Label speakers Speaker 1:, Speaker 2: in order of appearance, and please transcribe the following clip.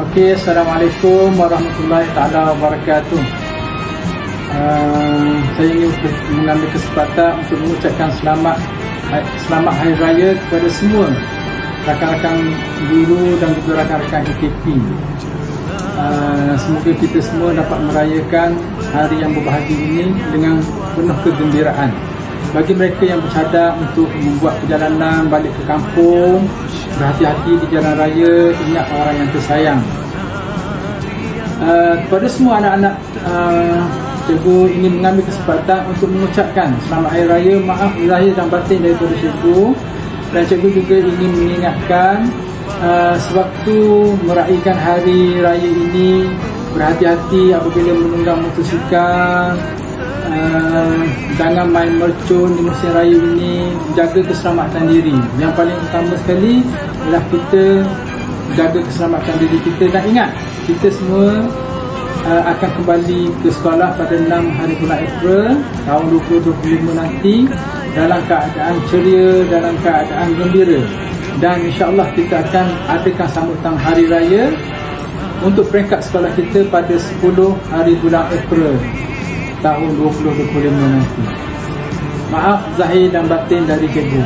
Speaker 1: Okey, Assalamualaikum warahmatullahi taala wabarakatuh. Saya ingin mengambil kesempatan untuk mengucapkan selamat Hari Raya kepada semua rakan-rakan guru dan juga rakan-rakan KKP. Semoga kita semua dapat merayakan hari yang berbahagia ini dengan penuh kegembiraan. Bagi mereka yang bercadar untuk membuat perjalanan balik ke kampung, berhati-hati di jalan raya, ingat orang yang tersayang. Kepada semua anak-anak, cikgu ingin mengambil kesempatan untuk mengucapkan selamat Hari Raya, maaf lahir dan batin daripada cikgu. Dan cikgu juga ingin mengingatkan sewaktu meraihkan Hari Raya ini, berhati-hati apabila menunggang motosikal, jangan main mercun di musim raya ini, jaga keselamatan diri. Yang paling utama sekali adalah kita jaga keselamatan diri kita, dan ingat kita semua akan kembali ke sekolah pada 6 hari bulan April tahun 2025 nanti dalam keadaan ceria, dalam keadaan gembira, dan insya-Allah kita akan adakan sambutan Hari Raya untuk peringkat sekolah kita pada 10 hari bulan April tahun 2025 nanti. Maaf zahir dan batin dari cikgu.